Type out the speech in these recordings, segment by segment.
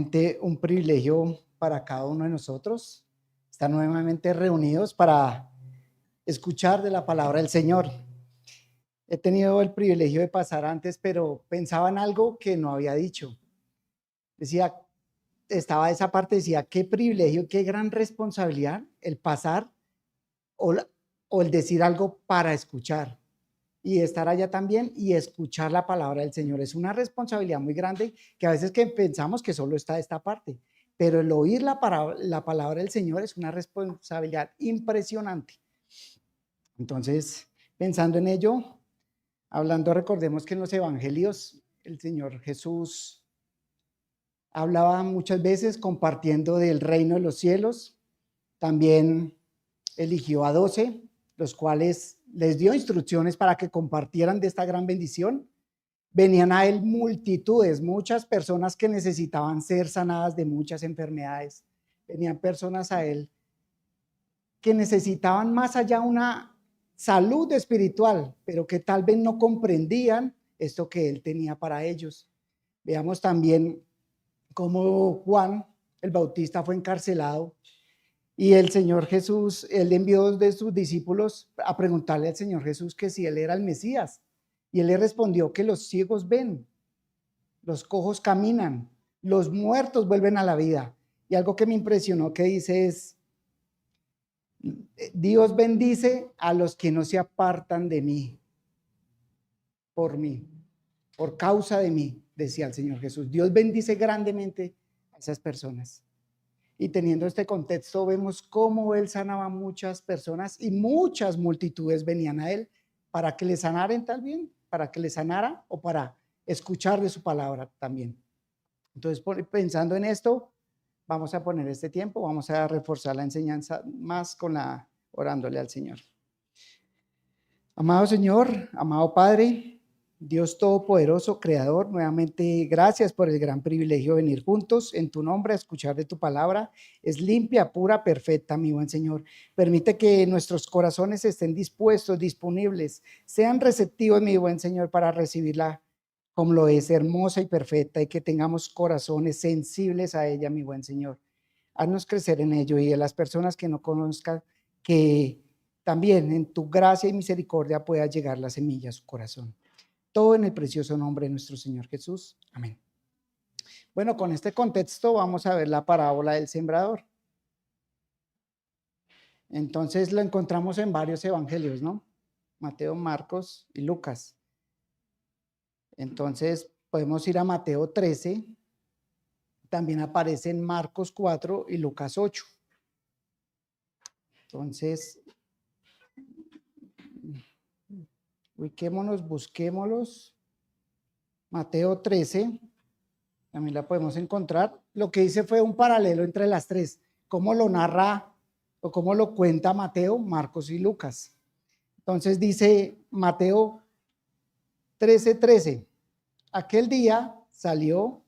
nuevamente un privilegio para cada uno de nosotros estar nuevamente reunidos para escuchar de la palabra del Señor. He tenido el privilegio de pasar antes, pero pensaba en algo que no había dicho. Decía, estaba esa parte, decía, qué privilegio, qué gran responsabilidad el pasar o el decir algo para escuchar. Y estar allá también y escuchar la palabra del Señor. Es una responsabilidad muy grande que a veces que pensamos que solo está esta parte, pero el oír la palabra del Señor es una responsabilidad impresionante. Entonces, pensando en ello, hablando, recordemos que en los evangelios el Señor Jesús hablaba muchas veces compartiendo del reino de los cielos. También eligió a 12, los cuales les dio instrucciones para que compartieran de esta gran bendición. Venían a él multitudes, muchas personas que necesitaban ser sanadas de muchas enfermedades. Venían personas a él que necesitaban más allá una salud espiritual, pero que tal vez no comprendían esto que él tenía para ellos. Veamos también cómo Juan el Bautista fue encarcelado y el Señor Jesús, él envió de sus discípulos a preguntarle al Señor Jesús que si él era el Mesías. Y él le respondió que los ciegos ven, los cojos caminan, los muertos vuelven a la vida. Y algo que me impresionó que dice es, Dios bendice a los que no se apartan de mí, por causa de mí, decía el Señor Jesús. Dios bendice grandemente a esas personas. Y teniendo este contexto, vemos cómo él sanaba a muchas personas y muchas multitudes venían a él para que le sanaran también, para que le sanara o para escuchar de su palabra también. Entonces, pensando en esto, vamos a poner este tiempo, vamos a reforzar la enseñanza más orándole al Señor. Amado Señor, amado Padre, Dios Todopoderoso, Creador, nuevamente gracias por el gran privilegio de venir juntos en tu nombre a escuchar de tu palabra. Es limpia, pura, perfecta, mi buen Señor. Permite que nuestros corazones estén dispuestos, disponibles, sean receptivos, mi buen Señor, para recibirla como lo es, hermosa y perfecta, y que tengamos corazones sensibles a ella, mi buen Señor. Haznos crecer en ello y a las personas que no conozcan, que también en tu gracia y misericordia pueda llegar la semilla a su corazón. Todo en el precioso nombre de nuestro Señor Jesús. Amén. Bueno, con este contexto vamos a ver la parábola del sembrador. Entonces lo encontramos en varios evangelios, ¿no? Mateo, Marcos y Lucas. Entonces podemos ir a Mateo 13. También aparece en Marcos 4 y Lucas 8. Entonces, ubiquémonos, busquémoslos. Mateo 13, también la podemos encontrar. Lo que hice fue un paralelo entre las tres, cómo lo narra o cómo lo cuenta Mateo, Marcos y Lucas. Entonces dice Mateo 13:13, aquel día salió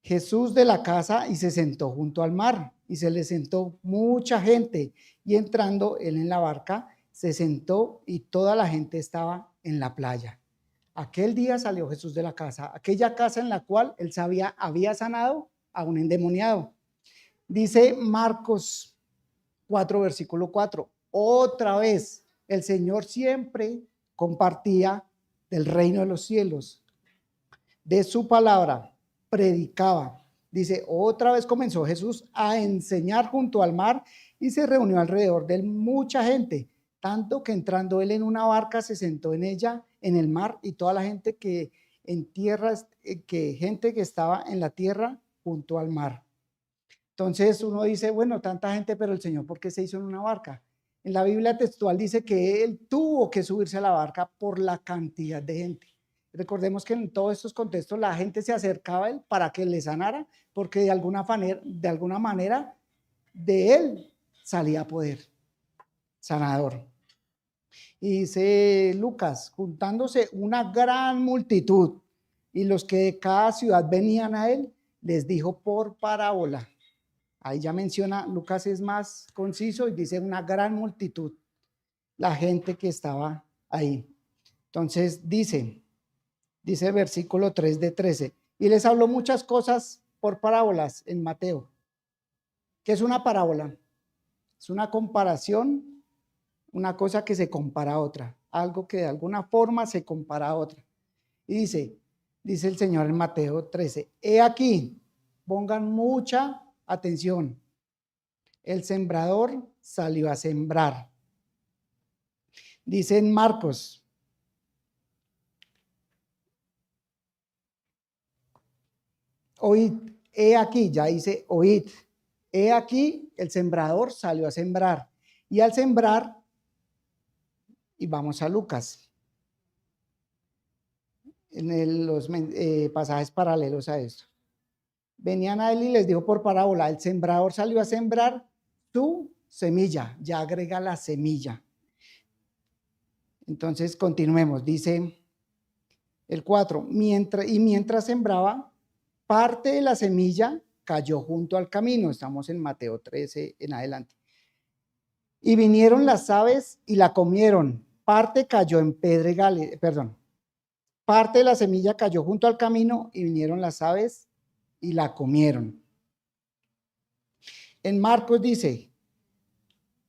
Jesús de la casa y se sentó junto al mar, y se le sentó mucha gente, y entrando él en la barca, se sentó y toda la gente estaba en la playa. Aquel día salió Jesús de la casa, aquella casa en la cual él había sanado a un endemoniado. Dice Marcos 4, versículo 4, otra vez el Señor siempre compartía del reino de los cielos, de su palabra, predicaba. Dice, otra vez comenzó Jesús a enseñar junto al mar y se reunió alrededor de él mucha gente, tanto que entrando él en una barca se sentó en ella, en el mar, y toda la gente que gente que estaba en la tierra junto al mar. Entonces uno dice, bueno, tanta gente, pero el Señor, ¿por qué se hizo en una barca? En la Biblia textual dice que él tuvo que subirse a la barca por la cantidad de gente. Recordemos que en todos estos contextos la gente se acercaba a él para que le sanara, porque de alguna manera de él salía poder sanador. Y dice Lucas, juntándose una gran multitud, y los que de cada ciudad venían a él, les dijo por parábola. Ahí ya menciona, Lucas es más conciso y dice una gran multitud, la gente que estaba ahí. Entonces dice versículo 3 de 13, y les habló muchas cosas por parábolas en Mateo. ¿Qué es una parábola? Es una comparación, una cosa que se compara a otra, algo que de alguna forma se compara a otra. Y dice el Señor en Mateo 13, he aquí, pongan mucha atención, el sembrador salió a sembrar. Dice en Marcos, oíd, he aquí, ya dice oíd, he aquí, el sembrador salió a sembrar. Y al sembrar, y vamos a Lucas, en los pasajes paralelos a esto. Venían a él y les dijo por parábola, el sembrador salió a sembrar su semilla, ya agrega la semilla. Entonces continuemos, dice el 4, mientras sembraba, parte de la semilla cayó junto al camino, estamos en Mateo 13 en adelante. Y vinieron las aves y la comieron, parte cayó en pedregales, parte de la semilla cayó junto al camino y vinieron las aves y la comieron. En Marcos dice,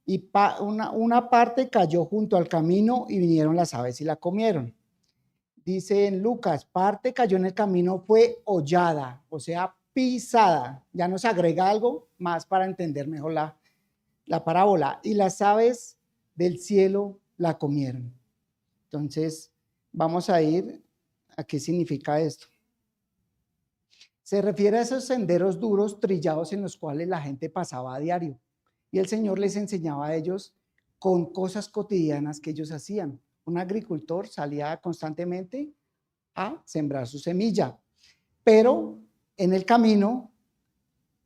y una parte cayó junto al camino y vinieron las aves y la comieron. Dice en Lucas, parte cayó en el camino, fue hollada, o sea, pisada. Ya nos agrega algo más para entender mejor la parábola. Y las aves del cielo la comieron. Entonces, vamos a ir a qué significa esto. Se refiere a esos senderos duros, trillados en los cuales la gente pasaba a diario. Y el Señor les enseñaba a ellos con cosas cotidianas que ellos hacían. Un agricultor salía constantemente a sembrar su semilla, pero en el camino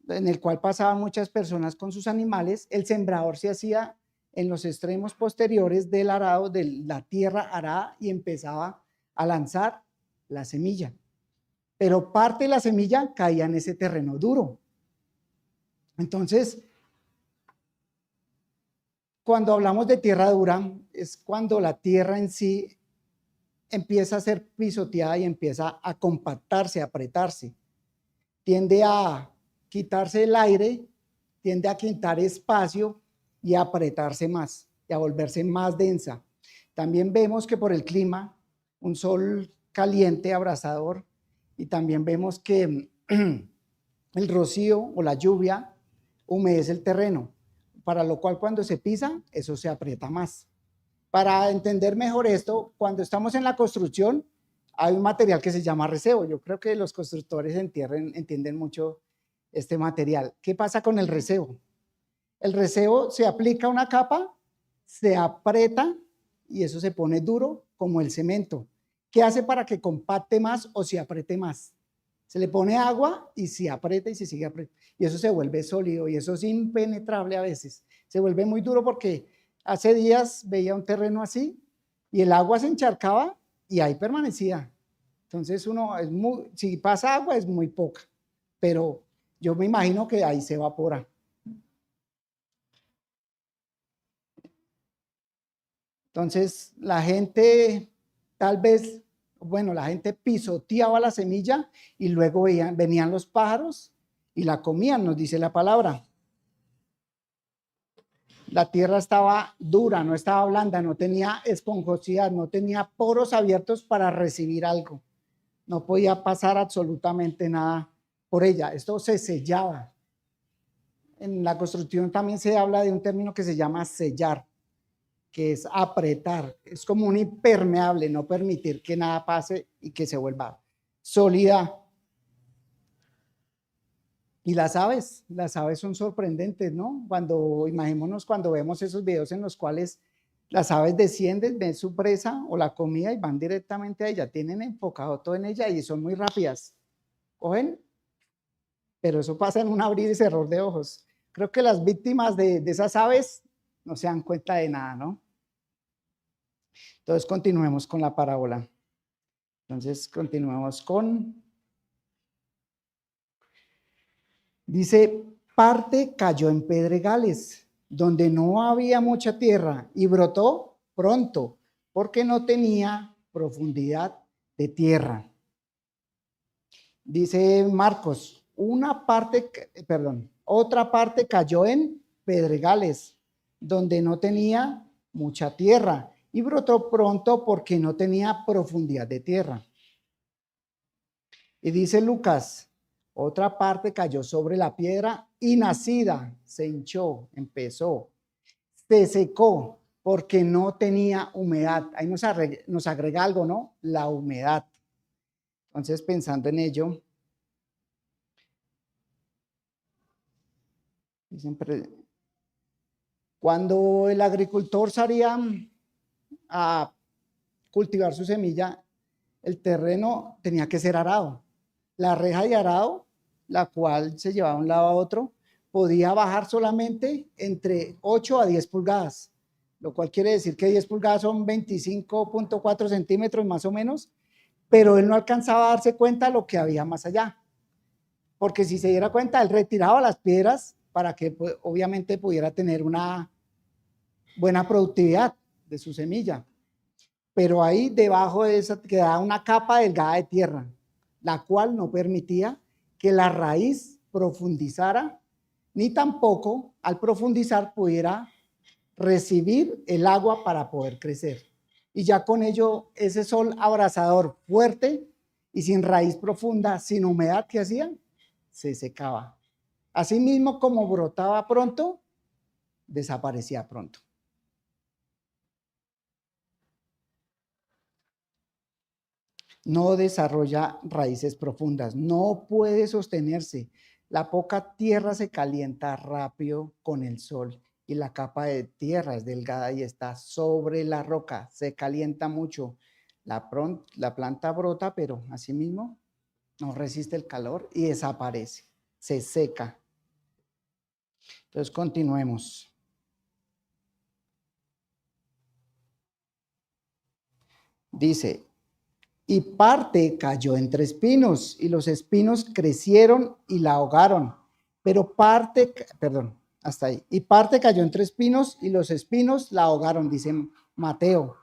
en el cual pasaban muchas personas con sus animales, el sembrador se hacía en los extremos posteriores del arado, de la tierra arada, y empezaba a lanzar la semilla. Pero parte de la semilla caía en ese terreno duro. Entonces, cuando hablamos de tierra dura, es cuando la tierra en sí empieza a ser pisoteada y empieza a compactarse, a apretarse. Tiende a quitarse el aire, tiende a quitar espacio y a apretarse más y a volverse más densa. También vemos que por el clima, un sol caliente, abrasador, y también vemos que el rocío o la lluvia humedece el terreno, para lo cual cuando se pisa, eso se aprieta más. Para entender mejor esto, cuando estamos en la construcción, hay un material que se llama reseo. Yo creo que los constructores entienden mucho este material. ¿Qué pasa con el reseo? El reseo se aplica una capa, se aprieta y eso se pone duro como el cemento. ¿Qué hace para que compacte más o se apriete más? Se le pone agua y se aprieta y se sigue apretando. Y eso se vuelve sólido y eso es impenetrable a veces. Se vuelve muy duro porque hace días veía un terreno así y el agua se encharcaba y ahí permanecía. Entonces si pasa agua es muy poca, pero yo me imagino que ahí se evapora. Entonces la gente la gente pisoteaba la semilla y luego venían los pájaros y la comían, nos dice la palabra. La tierra estaba dura, no estaba blanda, no tenía esponjosidad, no tenía poros abiertos para recibir algo. No podía pasar absolutamente nada por ella. Esto se sellaba. En la construcción también se habla de un término que se llama sellar, que es apretar. Es como un impermeable, no permitir que nada pase y que se vuelva sólida. Y las aves son sorprendentes, ¿no? Imaginémonos cuando vemos esos videos en los cuales las aves descienden, ven su presa o la comida y van directamente a ella, tienen enfocado todo en ella y son muy rápidas. ¿Cogen? Pero eso pasa en un abrir y cerrar de ojos. Creo que las víctimas de esas aves no se dan cuenta de nada, ¿no? Entonces continuemos con la parábola. Entonces continuemos con... Dice, parte cayó en pedregales, donde no había mucha tierra y brotó pronto, porque no tenía profundidad de tierra. Dice Marcos otra parte cayó en pedregales, donde no tenía mucha tierra, y brotó pronto porque no tenía profundidad de tierra. Y dice Lucas, otra parte cayó sobre la piedra y nacida, se hinchó, empezó, se secó porque no tenía humedad. Ahí nos agrega algo, ¿no? La humedad. Entonces, pensando en ello, siempre, cuando el agricultor salía a cultivar su semilla, el terreno tenía que ser arado. La reja de arado, la cual se llevaba de un lado a otro, podía bajar solamente entre 8 a 10 pulgadas, lo cual quiere decir que 10 pulgadas son 25.4 centímetros más o menos, pero él no alcanzaba a darse cuenta de lo que había más allá, porque si se diera cuenta, él retiraba las piedras para que pues, obviamente pudiera tener una buena productividad de su semilla. Pero ahí debajo de esa quedaba una capa delgada de tierra, la cual no permitía que la raíz profundizara, ni tampoco al profundizar pudiera recibir el agua para poder crecer. Y ya con ello, ese sol abrasador fuerte y sin raíz profunda, sin humedad, ¿qué hacía? Se secaba. Asimismo, como brotaba pronto, desaparecía pronto. No desarrolla raíces profundas, no puede sostenerse. La poca tierra se calienta rápido con el sol y la capa de tierra es delgada y está sobre la roca, se calienta mucho. La planta brota, pero asimismo no resiste el calor y desaparece, se seca. Entonces continuemos. Dice, y parte cayó entre espinos, y los espinos crecieron y la ahogaron. Pero parte, perdón, hasta ahí. Y parte cayó entre espinos, y los espinos la ahogaron, dice Mateo.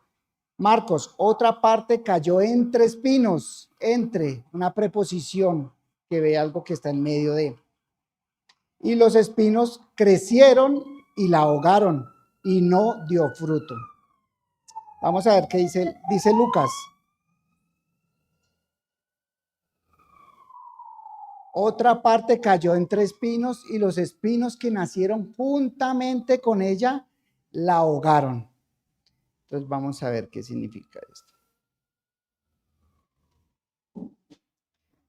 Marcos, otra parte cayó entre espinos, entre, una preposición que ve algo que está en medio de. Y los espinos crecieron y la ahogaron, y no dio fruto. Vamos a ver qué dice Lucas. Otra parte cayó entre espinos y los espinos que nacieron juntamente con ella la ahogaron. Entonces vamos a ver qué significa esto.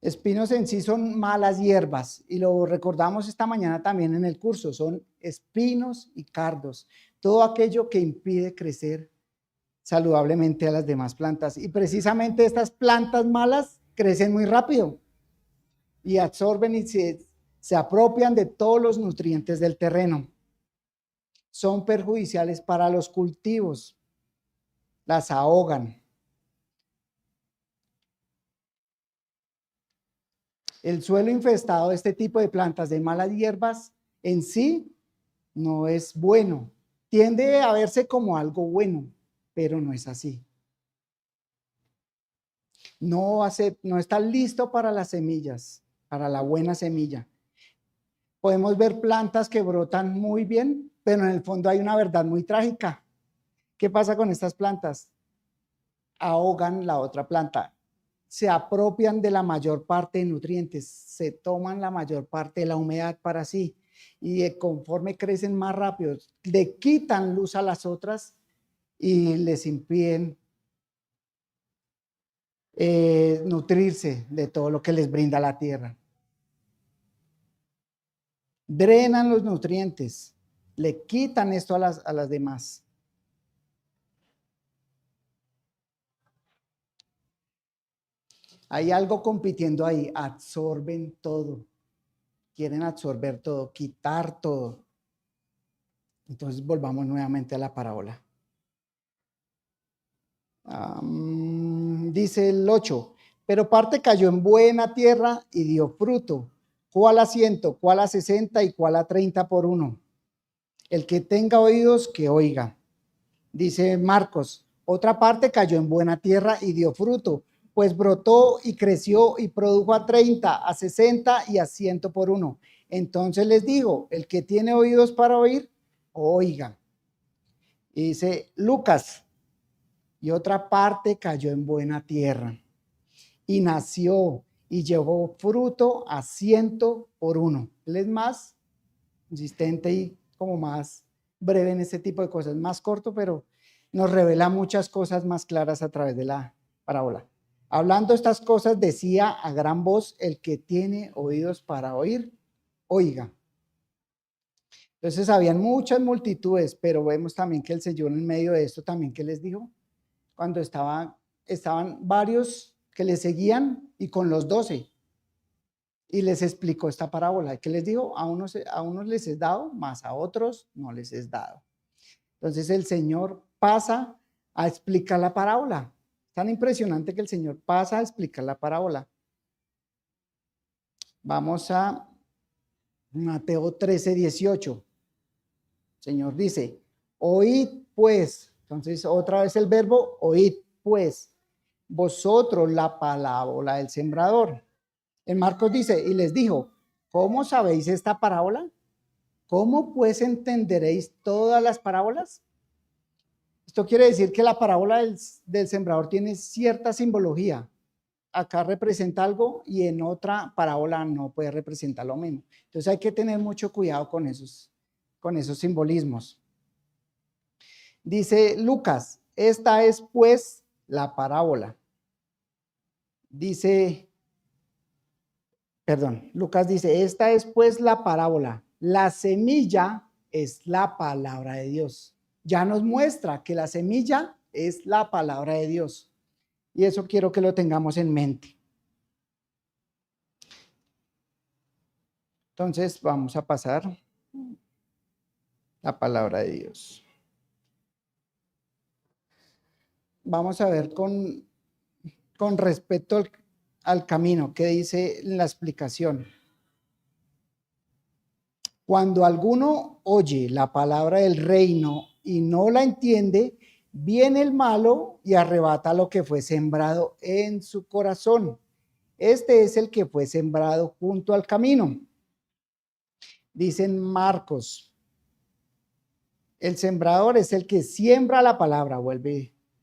Espinos en sí son malas hierbas y lo recordamos esta mañana también en el curso. Son espinos y cardos, todo aquello que impide crecer saludablemente a las demás plantas. Y precisamente estas plantas malas crecen muy rápido y absorben y se apropian de todos los nutrientes del terreno. Son perjudiciales para los cultivos, las ahogan. El suelo infestado de este tipo de plantas de malas hierbas en sí no es bueno. Tiende a verse como algo bueno, pero no es así. No está listo para las semillas, para la buena semilla. Podemos ver plantas que brotan muy bien, pero en el fondo hay una verdad muy trágica. ¿Qué pasa con estas plantas? Ahogan la otra planta, se apropian de la mayor parte de nutrientes, se toman la mayor parte de la humedad para sí y conforme crecen más rápido, le quitan luz a las otras y les impiden nutrirse de todo lo que les brinda la tierra. Drenan los nutrientes, le quitan esto a las demás. Hay algo compitiendo ahí, absorben todo, quieren absorber todo, quitar todo. Entonces volvamos nuevamente a la parábola. Dice el 8, pero parte cayó en buena tierra y dio fruto, cuál a 100, cuál a 60 y cuál a 30 por uno. El que tenga oídos, que oiga. Dice Marcos, otra parte cayó en buena tierra y dio fruto, pues brotó y creció y produjo a 30, a 60 y a 100 por uno. Entonces les digo, el que tiene oídos para oír, oiga. Y dice Lucas, y otra parte cayó en buena tierra y nació y llevó fruto a 100 por uno. Él es más consistente y como más breve en este tipo de cosas, más corto, pero nos revela muchas cosas más claras a través de la parábola. Hablando estas cosas, decía a gran voz, el que tiene oídos para oír, oiga. Entonces habían muchas multitudes, pero vemos también que el Señor en medio de esto también, ¿qué les dijo? Cuando estaban varios que le seguían y con los 12, y les explicó esta parábola. ¿Qué les dijo? A unos les es dado, más a otros no les es dado. Entonces el Señor pasa a explicar la parábola. Tan impresionante que el Señor pasa a explicar la parábola. Vamos a Mateo 13, 18. El Señor dice, oíd pues. Entonces otra vez el verbo, oíd pues, vosotros la parábola del sembrador. En Marcos dice, y les dijo, ¿cómo sabéis esta parábola? ¿Cómo pues entenderéis todas las parábolas? Esto quiere decir que la parábola del sembrador tiene cierta simbología. Acá representa algo y en otra parábola no puede representar lo mismo. Entonces hay que tener mucho cuidado con esos simbolismos. Dice Lucas, esta es pues la parábola. Lucas dice, esta es pues la parábola. La semilla es la palabra de Dios. Ya nos muestra que la semilla es la palabra de Dios. Y eso quiero que lo tengamos en mente. Entonces vamos a pasar la palabra de Dios. Vamos a ver con respecto al camino, ¿qué dice la explicación? Cuando alguno oye la palabra del reino y no la entiende, viene el malo y arrebata lo que fue sembrado en su corazón. Este es el que fue sembrado junto al camino. Dicen Marcos, el sembrador es el que siembra la palabra,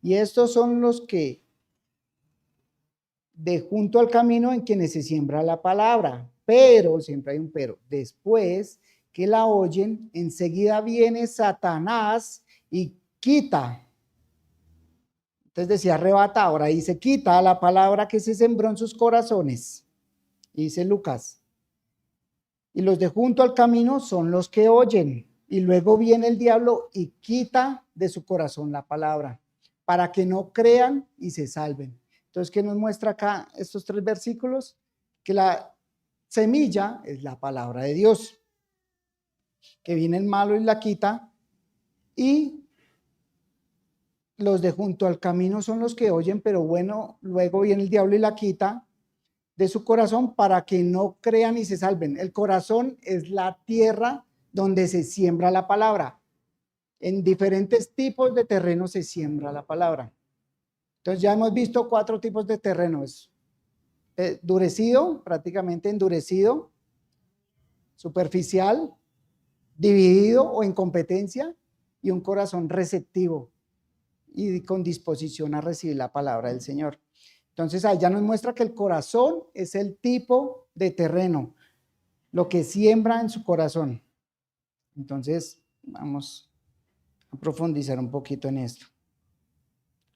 y estos son los que de junto al camino en quienes se siembra la palabra, pero, siempre hay un pero, después que la oyen, enseguida viene Satanás y quita. Entonces decía arrebata, ahora dice quita la palabra que se sembró en sus corazones. Dice Lucas. Y los de junto al camino son los que oyen. Y luego viene el diablo y quita de su corazón la palabra, para que no crean y se salven. Entonces, ¿qué nos muestra acá estos 3 versículos? Que la semilla es la palabra de Dios, que viene el malo y la quita, y los de junto al camino son los que oyen, pero bueno, luego viene el diablo y la quita de su corazón para que no crean y se salven. El corazón es la tierra donde se siembra la palabra. En diferentes tipos de terreno se siembra la palabra. Entonces ya hemos visto 4 tipos de terrenos. Endurecido, prácticamente endurecido, superficial, dividido o en competencia, y un corazón receptivo y con disposición a recibir la palabra del Señor. Entonces allá nos muestra que el corazón es el tipo de terreno, lo que siembra en su corazón. Entonces vamos a profundizar un poquito en esto.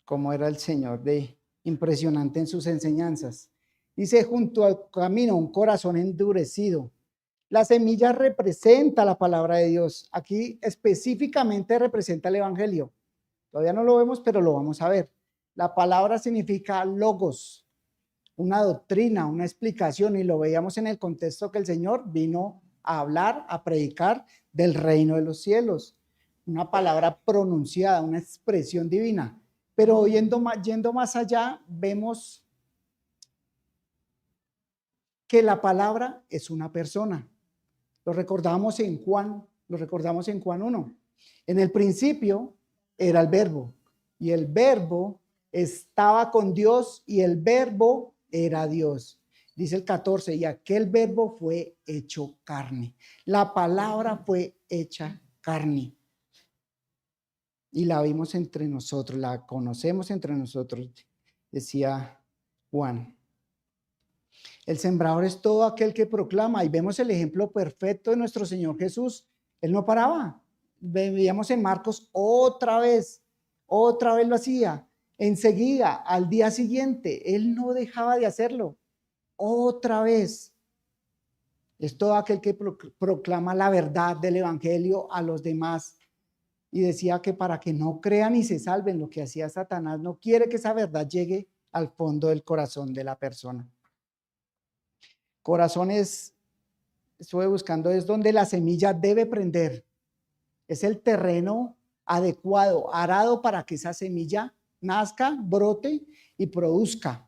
Cómo era el Señor de impresionante en sus enseñanzas. Dice, junto al camino, un corazón endurecido. La semilla representa la palabra de Dios. Aquí específicamente representa el evangelio. Todavía no lo vemos, pero lo vamos a ver. La palabra significa logos, una doctrina, una explicación, y lo veíamos en el contexto que el Señor vino a hablar, a predicar del reino de los cielos. Una palabra pronunciada, una expresión divina. Pero yendo más allá, vemos que la palabra es una persona. Lo recordamos en Juan 1. En el principio era el verbo, y el verbo estaba con Dios y el verbo era Dios. Dice el 14, y aquel verbo fue hecho carne. La palabra fue hecha carne. Y la vimos entre nosotros, la conocemos entre nosotros, decía Juan. El sembrador es todo aquel que proclama, y vemos el ejemplo perfecto de nuestro Señor Jesús. Él no paraba. Veíamos en Marcos otra vez lo hacía. Enseguida, al día siguiente, él no dejaba de hacerlo. Otra vez. Es todo aquel que proclama la verdad del evangelio a los demás. Y decía que para que no crean y se salven, lo que hacía Satanás, no quiere que esa verdad llegue al fondo del corazón de la persona. Corazón estuve buscando, es donde la semilla debe prender. Es el terreno adecuado, arado para que esa semilla nazca, brote y produzca.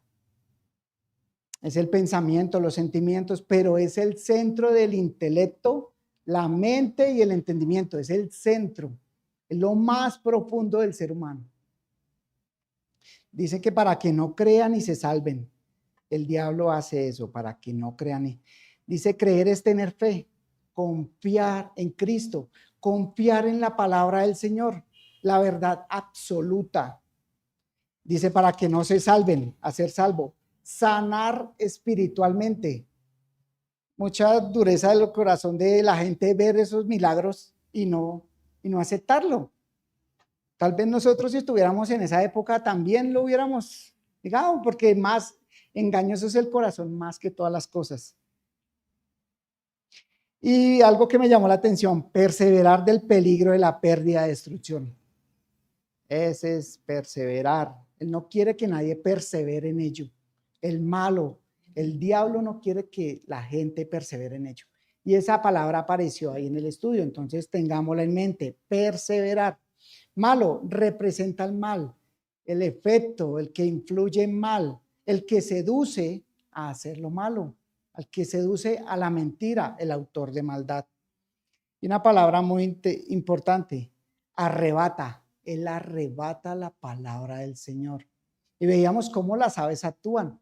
Es el pensamiento, los sentimientos, pero es el centro del intelecto, la mente y el entendimiento. Es el centro, es lo más profundo del ser humano. Dice que para que no crean y se salven. El diablo hace eso, para que no crean. Dice, creer es tener fe, confiar en Cristo, confiar en la palabra del Señor, la verdad absoluta. Dice, para que no se salven, hacer salvo, sanar espiritualmente. Mucha dureza del corazón de la gente ver esos milagros y no aceptarlo. Tal vez nosotros, si estuviéramos en esa época, también lo hubiéramos negado, porque más engañoso es el corazón más que todas las cosas. Y algo que me llamó la atención, perseverar del peligro de la pérdida, destrucción. Ese es perseverar. Él no quiere que nadie persevere en ello. El malo, el diablo no quiere que la gente persevere en ello. Y esa palabra apareció ahí en el estudio, entonces tengámosla en mente, perseverar. Malo representa el mal, el efecto, el que influye en mal, el que seduce a hacer lo malo, al que seduce a la mentira, el autor de maldad. Y una palabra muy importante, arrebata. Él arrebata la palabra del Señor. Y veíamos cómo las aves actúan.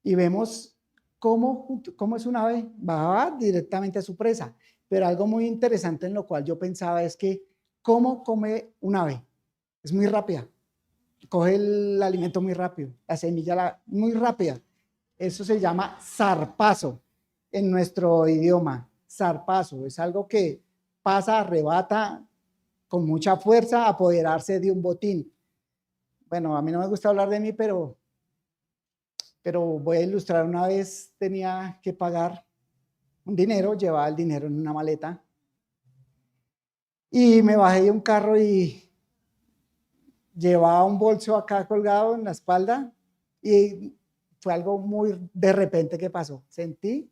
Y vemos cómo es un ave, va directamente a su presa. Pero algo muy interesante en lo cual yo pensaba es que cómo come un ave. Es muy rápida. Coge el alimento muy rápido, la semilla muy rápida. Eso se llama zarpazo en nuestro idioma. Zarpazo es algo que pasa, arrebata con mucha fuerza, apoderarse de un botín. Bueno, a mí no me gusta hablar de mí, pero voy a ilustrar. Una vez tenía que pagar un dinero, llevaba el dinero en una maleta y me bajé de un carro y llevaba un bolso acá colgado en la espalda y fue algo muy de repente que pasó. Sentí,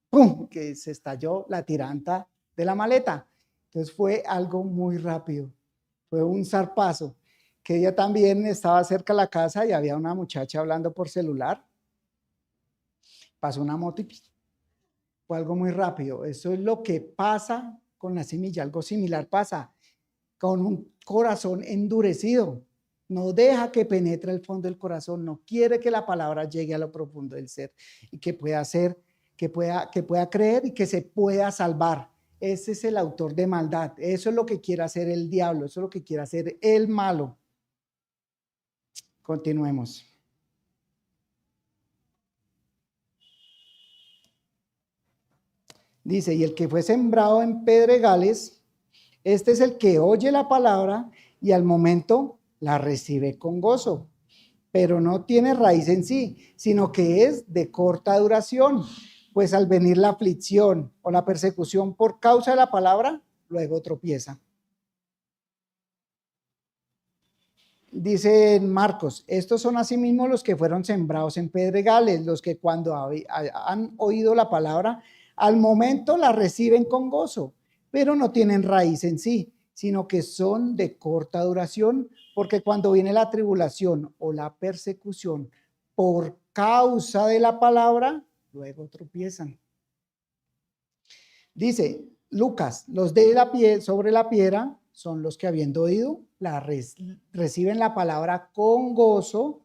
¡pum!, que se estalló la tiranta de la maleta. Entonces fue algo muy rápido, fue un zarpazo. Que ella también estaba cerca de la casa y había una muchacha hablando por celular. Pasó una moto y fue algo muy rápido. Eso es lo que pasa con la semilla, algo similar pasa con un corazón endurecido. No deja que penetre el fondo del corazón, no quiere que la palabra llegue a lo profundo del ser y que pueda hacer, que pueda creer y que se pueda salvar. Ese es el autor de maldad. Eso es lo que quiere hacer el diablo, eso es lo que quiere hacer el malo. Continuemos. Dice, y el que fue sembrado en pedregales, este es el que oye la palabra y al momento la recibe con gozo, pero no tiene raíz en sí, sino que es de corta duración, pues al venir la aflicción o la persecución por causa de la palabra, luego tropieza. Dice en Marcos, estos son asimismo los que fueron sembrados en pedregales, los que cuando han oído la palabra, al momento la reciben con gozo, pero no tienen raíz en sí, sino que son de corta duración, porque cuando viene la tribulación o la persecución por causa de la palabra, luego tropiezan. Dice Lucas, los de la piedra, son los que habiendo oído, reciben la palabra con gozo,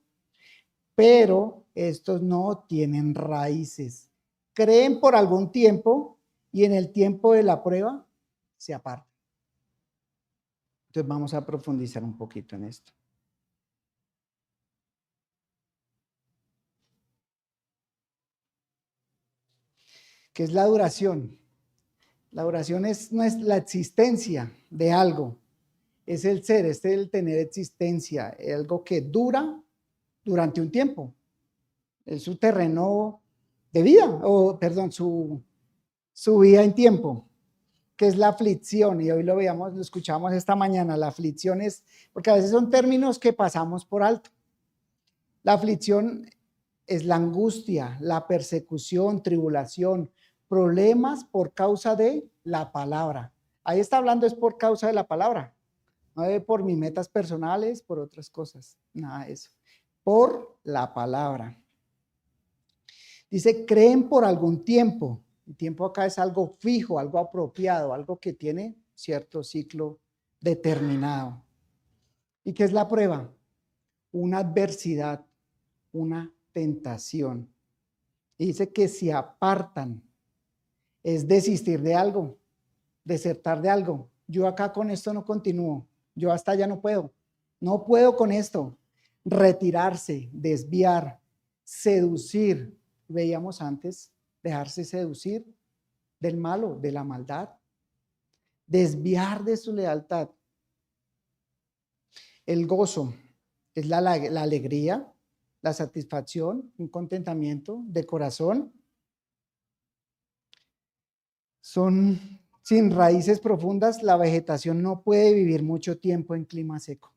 pero estos no tienen raíces. Creen por algún tiempo y en el tiempo de la prueba se apartan. Entonces vamos a profundizar un poquito en esto. ¿Qué es la duración? La duración no es la existencia de algo, es el ser, es el tener existencia, algo que dura durante un tiempo. Es su terreno de vida, o perdón, su vida en tiempo, que es la aflicción, y hoy lo veíamos, lo escuchamos esta mañana. La aflicción es, porque a veces son términos que pasamos por alto. La aflicción es la angustia, la persecución, tribulación, problemas por causa de la palabra. Ahí está hablando, es por causa de la palabra, no es por mis metas personales, por otras cosas, nada de eso. Por la palabra. Dice, creen por algún tiempo. El tiempo acá es algo fijo, algo apropiado, algo que tiene cierto ciclo determinado. ¿Y qué es la prueba? Una adversidad, una tentación. Y dice que se apartan, es desistir de algo, desertar de algo. Yo acá con esto no continúo, yo hasta allá no puedo con esto. Retirarse, desviar, seducir. Veíamos antes, dejarse seducir del malo, de la maldad, desviar de su lealtad. El gozo es la alegría, la satisfacción, un contentamiento de corazón. Son sin raíces profundas, la vegetación no puede vivir mucho tiempo en clima seco.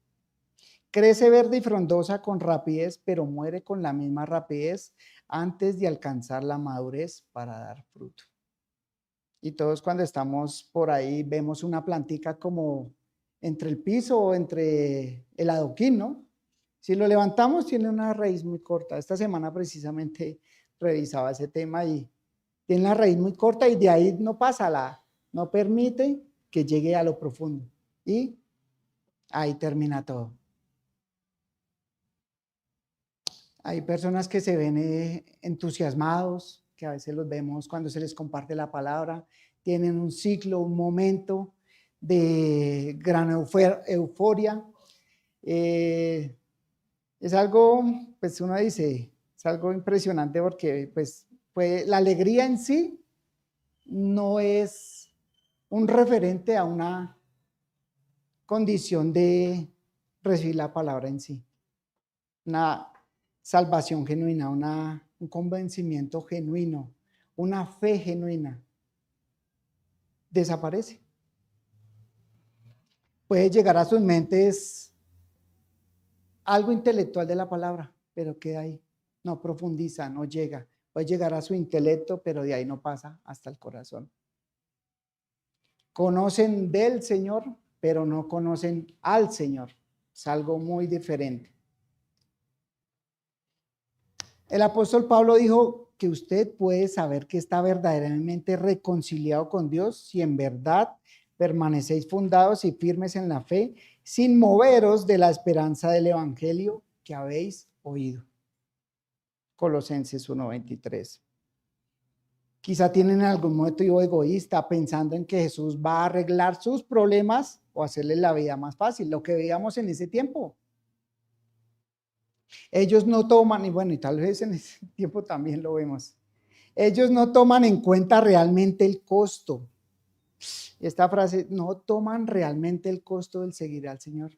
Crece verde y frondosa con rapidez, pero muere con la misma rapidez antes de alcanzar la madurez para dar fruto. Y todos cuando estamos por ahí vemos una plantica como entre el piso o entre el adoquín, ¿no? Si lo levantamos tiene una raíz muy corta. Esta semana precisamente revisaba ese tema y tiene la raíz muy corta y de ahí no pasa, no permite que llegue a lo profundo. Y ahí termina todo. Hay personas que se ven entusiasmados, que a veces los vemos cuando se les comparte la palabra, tienen un ciclo, un momento de gran euforia. Es algo, pues uno dice, es algo impresionante porque pues la alegría en sí no es un referente a una condición de recibir la palabra en sí. Una salvación genuina, un convencimiento genuino, una fe genuina, desaparece. Puede llegar a sus mentes algo intelectual de la palabra, pero queda ahí, no profundiza, no llega. Puede llegar a su intelecto, pero de ahí no pasa hasta el corazón. Conocen del Señor, pero no conocen al Señor. Es algo muy diferente. El apóstol Pablo dijo que usted puede saber que está verdaderamente reconciliado con Dios si en verdad permanecéis fundados y firmes en la fe, sin moveros de la esperanza del evangelio que habéis oído. Colosenses 1:23. Quizá tienen algún motivo egoísta pensando en que Jesús va a arreglar sus problemas o hacerles la vida más fácil, lo que veíamos en ese tiempo. Ellos no toman, y bueno, y tal vez en ese tiempo también lo vemos, ellos no toman en cuenta realmente el costo. Esta frase, no toman realmente el costo del seguir al Señor.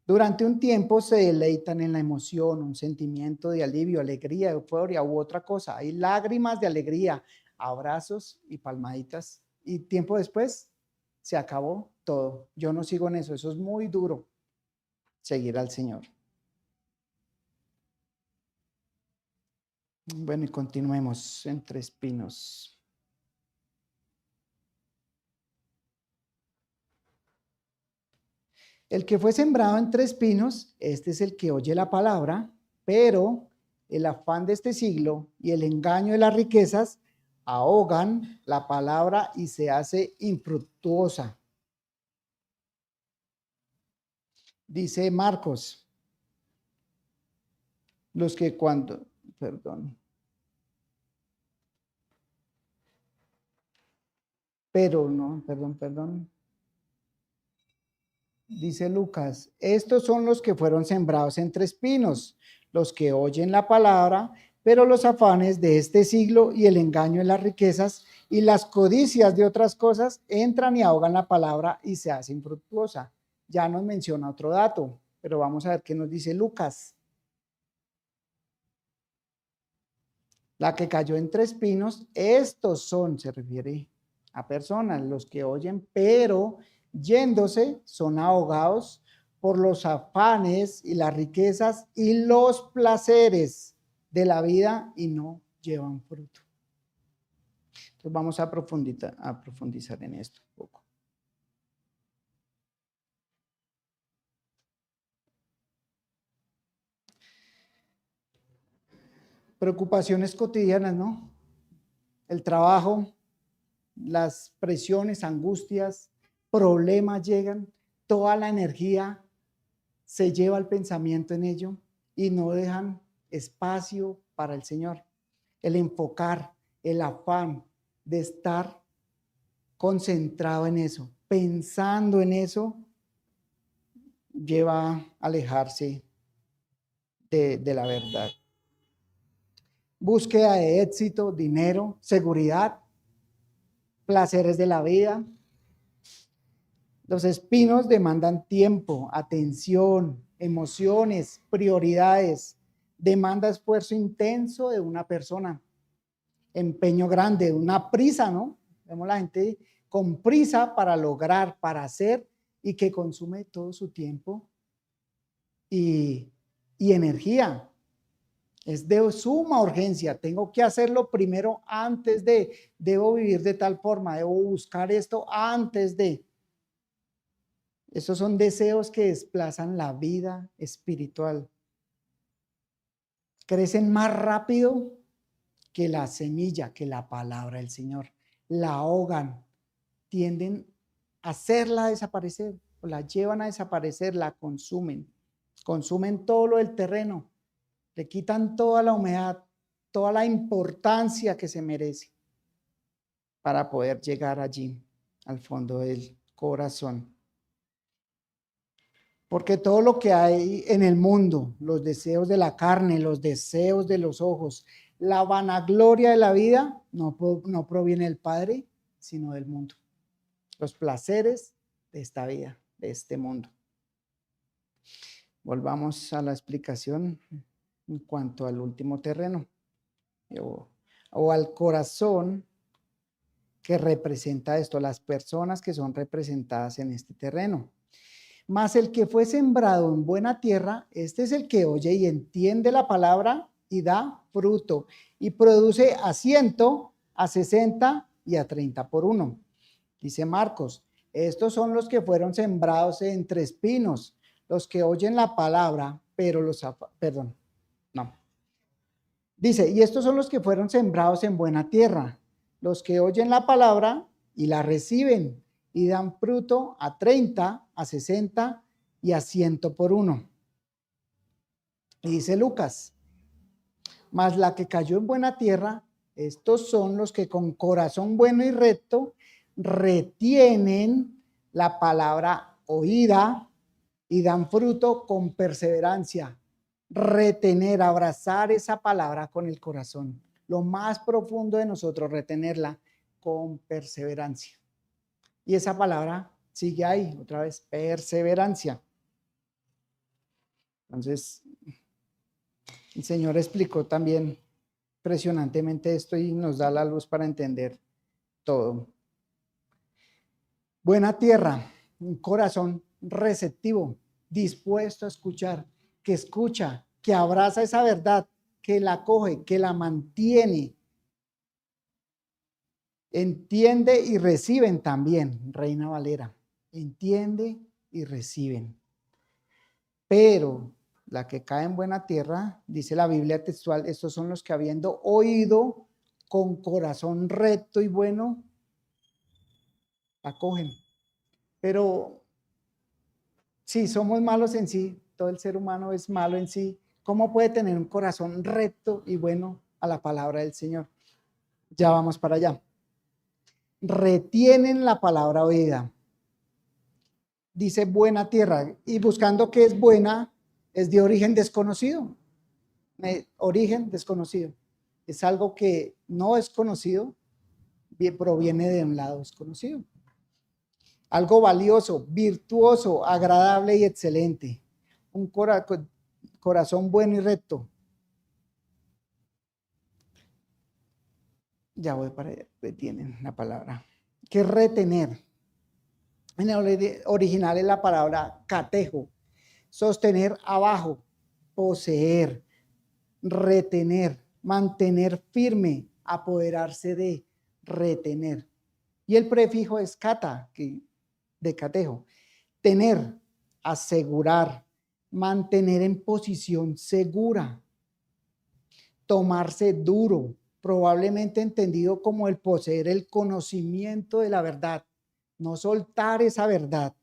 Durante un tiempo se deleitan en la emoción, un sentimiento de alivio, alegría, euforia u otra cosa. Hay lágrimas de alegría, abrazos y palmaditas. Y tiempo después se acabó todo. Yo no sigo en eso. Eso es muy duro, seguir al Señor. Bueno, y continuemos entre espinos. El que fue sembrado entre espinos, este es el que oye la palabra, pero el afán de este siglo y el engaño de las riquezas ahogan la palabra y se hace infructuosa. Dice Marcos, los que cuando, perdón, pero no, perdón. Dice Lucas, estos son los que fueron sembrados entre espinos, los que oyen la palabra, pero los afanes de este siglo y el engaño en las riquezas y las codicias de otras cosas entran y ahogan la palabra y se hacen infructuosa. Ya nos menciona otro dato, pero vamos a ver qué nos dice Lucas. La que cayó entre espinos, estos son, se refiere a personas, los que oyen, pero yéndose son ahogados por los afanes y las riquezas y los placeres de la vida y no llevan fruto. Entonces vamos a profundizar en esto un poco. Preocupaciones cotidianas, ¿no? El trabajo, las presiones, angustias, problemas llegan, toda la energía se lleva el pensamiento en ello y no dejan espacio para el Señor. El enfocar, el afán de estar concentrado en eso, pensando en eso, lleva a alejarse de la verdad. Búsqueda de éxito, dinero, seguridad, placeres de la vida. Los espinos demandan tiempo, atención, emociones, prioridades. Demanda esfuerzo intenso de una persona, empeño grande, una prisa, ¿no? Vemos la gente con prisa para lograr, para hacer y que consume todo su tiempo y energía. Es de suma urgencia, tengo que hacerlo primero antes de, debo vivir de tal forma, debo buscar esto antes de. Esos son deseos que desplazan la vida espiritual. Crecen más rápido que la semilla, que la palabra del Señor. La ahogan, tienden a hacerla desaparecer, o la llevan a desaparecer, la consumen. Consumen todo lo del terreno, le quitan toda la humedad, toda la importancia que se merece para poder llegar allí, al fondo del corazón. Porque todo lo que hay en el mundo, los deseos de la carne, los deseos de los ojos, la vanagloria de la vida, no proviene del Padre, sino del mundo. Los placeres de esta vida, de este mundo. Volvamos a la explicación en cuanto al último terreno, o al corazón que representa esto, las personas que son representadas en este terreno. Mas el que fue sembrado en buena tierra, este es el que oye y entiende la palabra y da fruto y produce a 100, a 60 y a 30 por uno. Dice Marcos, estos son los que fueron sembrados entre espinos, los que oyen la palabra, pero Dice, y estos son los que fueron sembrados en buena tierra, los que oyen la palabra y la reciben y dan fruto a 30, a 60 y a 100 por uno. Y dice Lucas, mas la que cayó en buena tierra, estos son los que con corazón bueno y recto retienen la palabra oída y dan fruto con perseverancia. Retener, abrazar esa palabra con el corazón, lo más profundo de nosotros, retenerla con perseverancia. Y esa palabra sigue ahí, otra vez, perseverancia. Entonces, el Señor explicó también impresionantemente esto y nos da la luz para entender todo. Buena tierra, un corazón receptivo, dispuesto a escuchar, que escucha, que abraza esa verdad, que la coge, que la mantiene. Entiende y reciben también, Reina Valera. Entiende y reciben. Pero la que cae en buena tierra, dice la Biblia textual, estos son los que habiendo oído con corazón recto y bueno, la cogen. Pero si somos malos en sí, todo el ser humano es malo en sí, ¿cómo puede tener un corazón recto y bueno a la palabra del Señor? Ya vamos para allá. Retienen la palabra oída. Dice buena tierra, y buscando que es buena, es de origen desconocido. Origen desconocido. Es algo que no es conocido, proviene de un lado desconocido. Algo valioso, virtuoso, agradable y excelente. Un corazón bueno y recto. Ya voy para allá, retienen la palabra. ¿Qué es retener? En el original es la palabra catejo, sostener abajo, poseer, retener, mantener firme, apoderarse de, retener. Y el prefijo es cata, de catejo, tener, asegurar, mantener en posición segura, tomarse duro, probablemente entendido como el poseer el conocimiento de la verdad, no soltar esa verdad,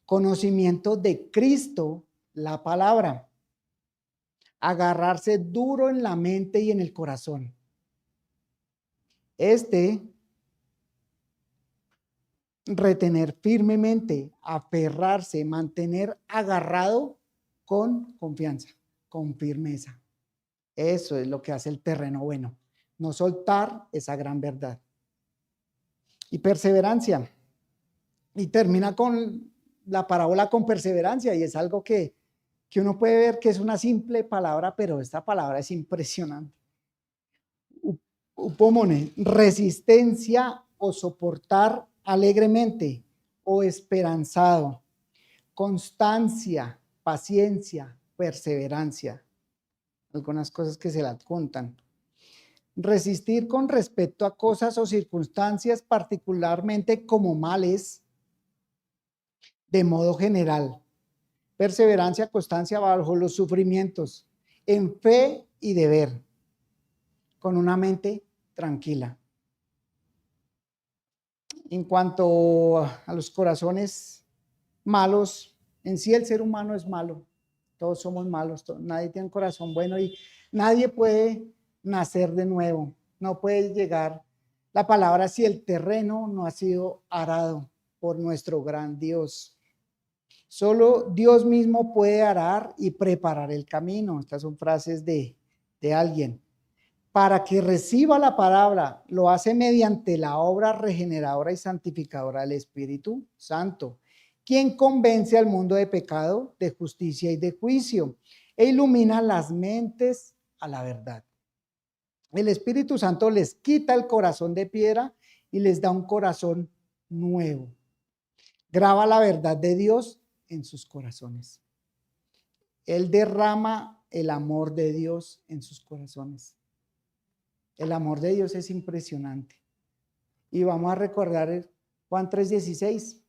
conocimiento de Cristo, la palabra, agarrarse duro en la mente y en el corazón. Retener firmemente, aferrarse, mantener agarrado con confianza, con firmeza. Eso es lo que hace el terreno bueno, no soltar esa gran verdad. Y perseverancia. Y termina con la parábola con perseverancia, y es algo que uno puede ver que es una simple palabra, pero esta palabra es impresionante. Upomone, resistencia o soportar alegremente o esperanzado, constancia, paciencia, perseverancia. Algunas cosas que se la adjuntan. Resistir con respecto a cosas o circunstancias, particularmente como males, de modo general. Perseverancia, constancia bajo los sufrimientos, en fe y deber, con una mente tranquila. En cuanto a los corazones malos, en sí el ser humano es malo, todos somos malos, nadie tiene un corazón bueno y nadie puede nacer de nuevo, no puede llegar la palabra si el terreno no ha sido arado por nuestro gran Dios. Solo Dios mismo puede arar y preparar el camino. Estas son frases de alguien. Para que reciba la palabra, lo hace mediante la obra regeneradora y santificadora del Espíritu Santo, quien convence al mundo de pecado, de justicia y de juicio, e ilumina las mentes a la verdad. El Espíritu Santo les quita el corazón de piedra y les da un corazón nuevo. Graba la verdad de Dios en sus corazones. Él derrama el amor de Dios en sus corazones. El amor de Dios es impresionante. Y vamos a recordar Juan 3:16.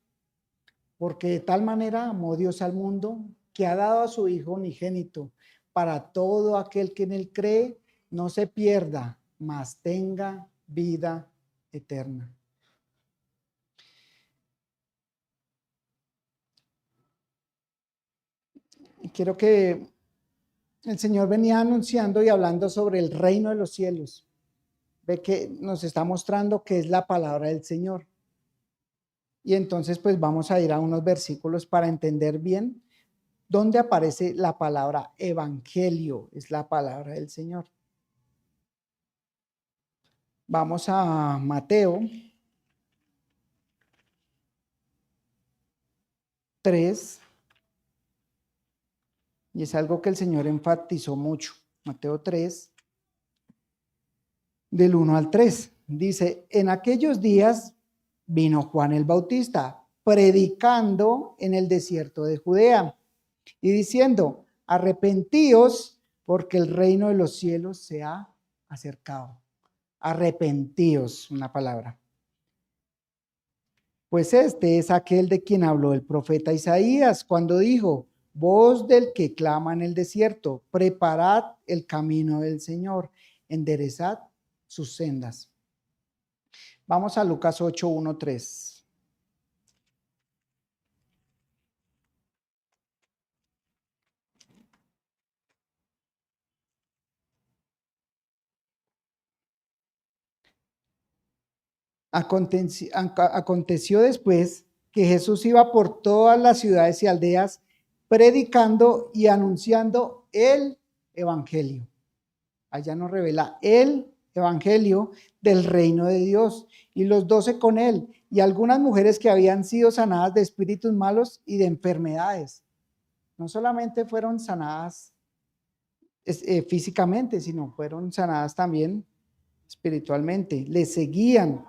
Porque de tal manera amó Dios al mundo que ha dado a su Hijo unigénito para todo aquel que en él cree no se pierda, mas tenga vida eterna. Y quiero que el Señor venía anunciando y hablando sobre el reino de los cielos. Ve que nos está mostrando que es la palabra del Señor. Y entonces pues vamos a ir a unos versículos para entender bien dónde aparece la palabra evangelio, es la palabra del Señor. Vamos a Mateo 3, y es algo que el Señor enfatizó mucho. Mateo 3, del 1 al 3. Dice, en aquellos días vino Juan el Bautista, predicando en el desierto de Judea y diciendo, arrepentíos porque el reino de los cielos se ha acercado. Arrepentíos, una palabra. Pues este es aquel de quien habló el profeta Isaías cuando dijo, voz del que clama en el desierto, preparad el camino del Señor, enderezad sus sendas. Vamos a Lucas 8, 1, 3. Aconteció después que Jesús iba por todas las ciudades y aldeas predicando y anunciando el evangelio. Allá nos revela el evangelio del reino de Dios, y los 12 con él, y algunas mujeres que habían sido sanadas de espíritus malos y de enfermedades. No solamente fueron sanadas físicamente, sino fueron sanadas también espiritualmente. Le seguían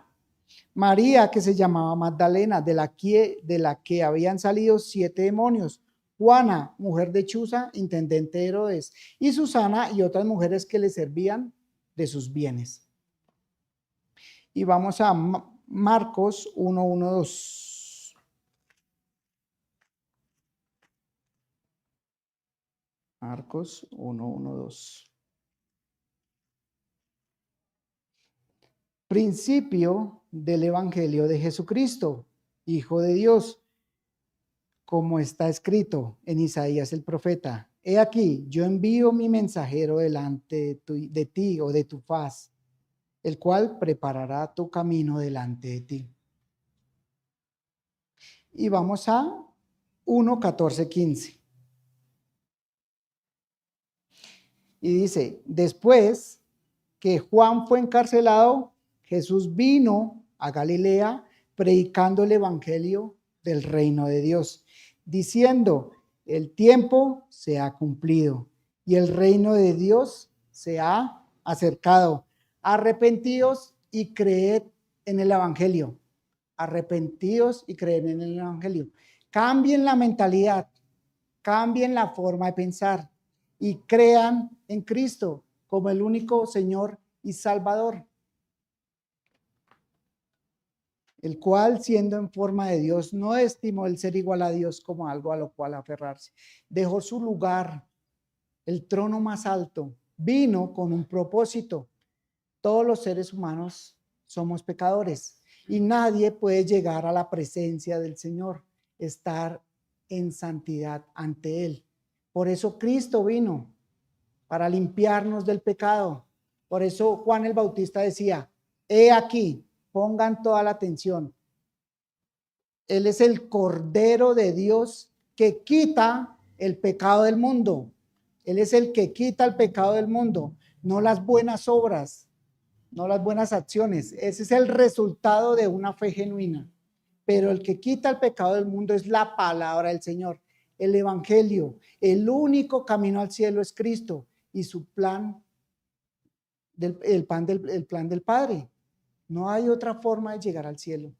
María, que se llamaba Magdalena, de la que habían salido 7 demonios. Juana, mujer de Chuza, intendente de Herodes, y Susana y otras mujeres que le servían de sus bienes. Y vamos a Marcos 1:12. Marcos 1:12. Principio del Evangelio de Jesucristo, Hijo de Dios, como está escrito en Isaías el profeta: he aquí, yo envío mi mensajero delante de ti o de tu faz, el cual preparará tu camino delante de ti. Y vamos a 1:14-15. Y dice: después que Juan fue encarcelado, Jesús vino a Galilea predicando el evangelio del reino de Dios, diciendo: el tiempo se ha cumplido y el reino de Dios se ha acercado. Arrepentíos y creed en el evangelio. Arrepentíos y creed en el evangelio. Cambien la mentalidad, cambien la forma de pensar y crean en Cristo como el único Señor y Salvador, el cual, siendo en forma de Dios, no estimó el ser igual a Dios como algo a lo cual aferrarse. Dejó su lugar, el trono más alto, vino con un propósito. Todos los seres humanos somos pecadores y nadie puede llegar a la presencia del Señor, estar en santidad ante Él. Por eso Cristo vino, para limpiarnos del pecado. Por eso Juan el Bautista decía: he aquí, pongan toda la atención. Él es el Cordero de Dios que quita el pecado del mundo. Él es el que quita el pecado del mundo, no las buenas obras, no las buenas acciones. Ese es el resultado de una fe genuina. Pero el que quita el pecado del mundo es la palabra del Señor, el evangelio. El único camino al cielo es Cristo y su plan, el plan del Padre. No hay otra forma de llegar al cielo.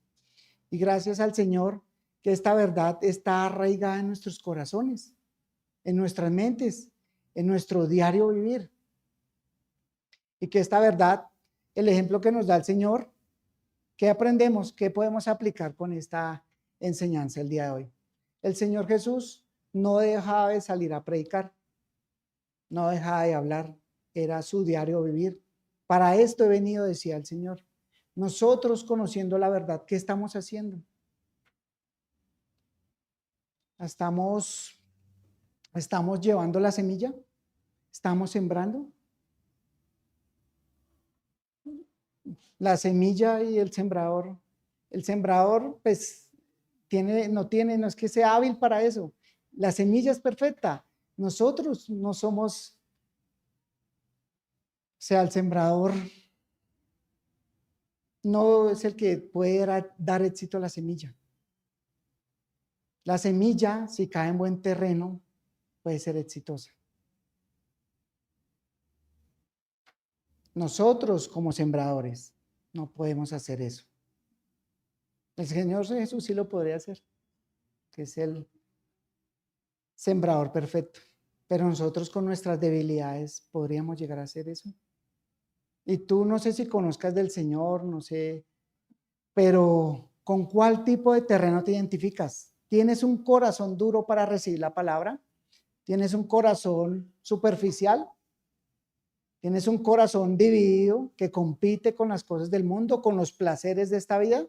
Y gracias al Señor que esta verdad está arraigada en nuestros corazones, en nuestras mentes, en nuestro diario vivir. Y que esta verdad, el ejemplo que nos da el Señor, ¿qué aprendemos? ¿Qué podemos aplicar con esta enseñanza el día de hoy? El Señor Jesús no dejaba de salir a predicar, no dejaba de hablar, era su diario vivir. Para esto he venido, decía el Señor. Nosotros, conociendo la verdad, ¿qué estamos haciendo? ¿Estamos llevando la semilla? ¿Estamos sembrando? La semilla y el sembrador pues no es que sea hábil para eso. La semilla es perfecta. Nosotros no somos, o sea, el sembrador no es el que puede dar éxito a la semilla. La semilla, si cae en buen terreno, puede ser exitosa. Nosotros como sembradores no podemos hacer eso. El Señor Jesús sí lo podría hacer, que es el sembrador perfecto. Pero nosotros con nuestras debilidades podríamos llegar a hacer eso. Y tú no sé si conozcas del Señor, no sé, pero ¿con cuál tipo de terreno te identificas? ¿Tienes un corazón duro para recibir la palabra? ¿Tienes un corazón superficial? ¿Tienes un corazón dividido que compite con las cosas del mundo, con los placeres de esta vida?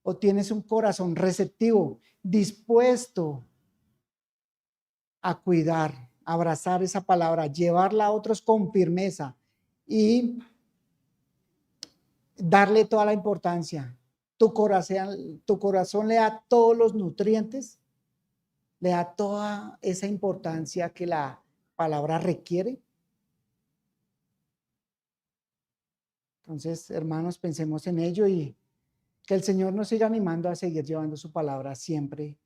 ¿O tienes un corazón receptivo, dispuesto a cuidar, a abrazar esa palabra, llevarla a otros con firmeza y darle toda la importancia. Tu corazón le da todos los nutrientes, le da toda esa importancia que la palabra requiere. Entonces, hermanos, pensemos en ello y que el Señor nos siga animando a seguir llevando su palabra siempre.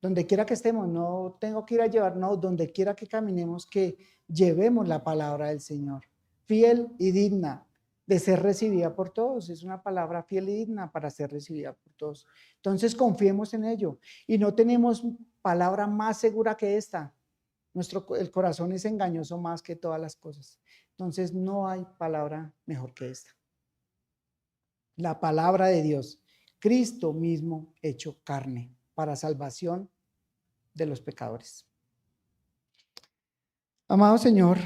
Donde quiera que estemos, no tengo que ir a llevar, no, donde quiera que caminemos, que llevemos la palabra del Señor, fiel y digna de ser recibida por todos. Es una palabra fiel y digna para ser recibida por todos. Entonces confiemos en ello y no tenemos palabra más segura que esta. El corazón es engañoso más que todas las cosas. Entonces no hay palabra mejor que esta. La palabra de Dios, Cristo mismo hecho carne para salvación de los pecadores. Amado Señor,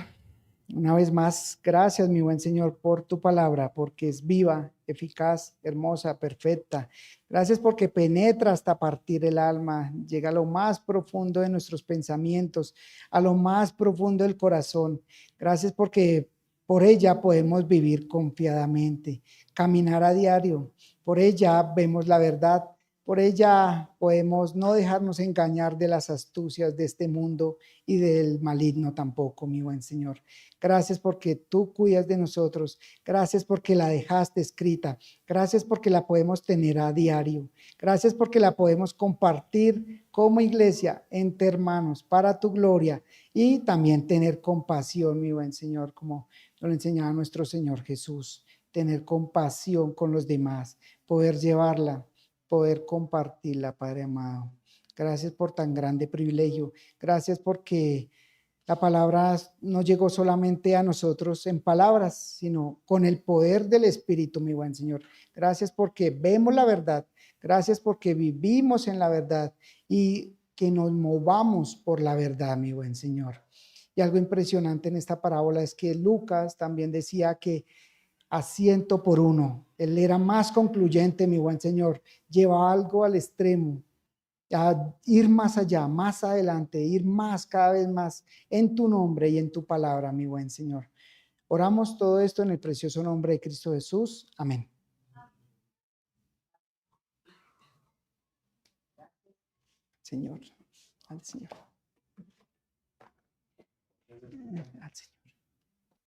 una vez más, gracias, mi buen Señor, por tu palabra, porque es viva, eficaz, hermosa, perfecta. Gracias porque penetra hasta partir el alma, llega a lo más profundo de nuestros pensamientos, a lo más profundo del corazón. Gracias porque por ella podemos vivir confiadamente, caminar a diario. Por ella vemos la verdad. Por ella podemos no dejarnos engañar de las astucias de este mundo y del maligno tampoco, mi buen Señor. Gracias porque tú cuidas de nosotros. Gracias porque la dejaste escrita. Gracias porque la podemos tener a diario. Gracias porque la podemos compartir como iglesia entre hermanos para tu gloria y también tener compasión, mi buen Señor, como lo enseñaba nuestro Señor Jesús. Tener compasión con los demás, poder llevarla, poder compartirla, Padre amado. Gracias por tan grande privilegio. Gracias porque la palabra no llegó solamente a nosotros en palabras, sino con el poder del Espíritu, mi buen Señor. Gracias porque vemos la verdad. Gracias porque vivimos en la verdad y que nos movamos por la verdad, mi buen Señor. Y algo impresionante en esta parábola es que Lucas también decía que a 100 por 1. Él era más concluyente, mi buen Señor. Lleva algo al extremo, a ir más allá, más adelante, ir más, cada vez más en tu nombre y en tu palabra, mi buen Señor. Oramos todo esto en el precioso nombre de Cristo Jesús. Amén. Señor, al Señor. Al Señor.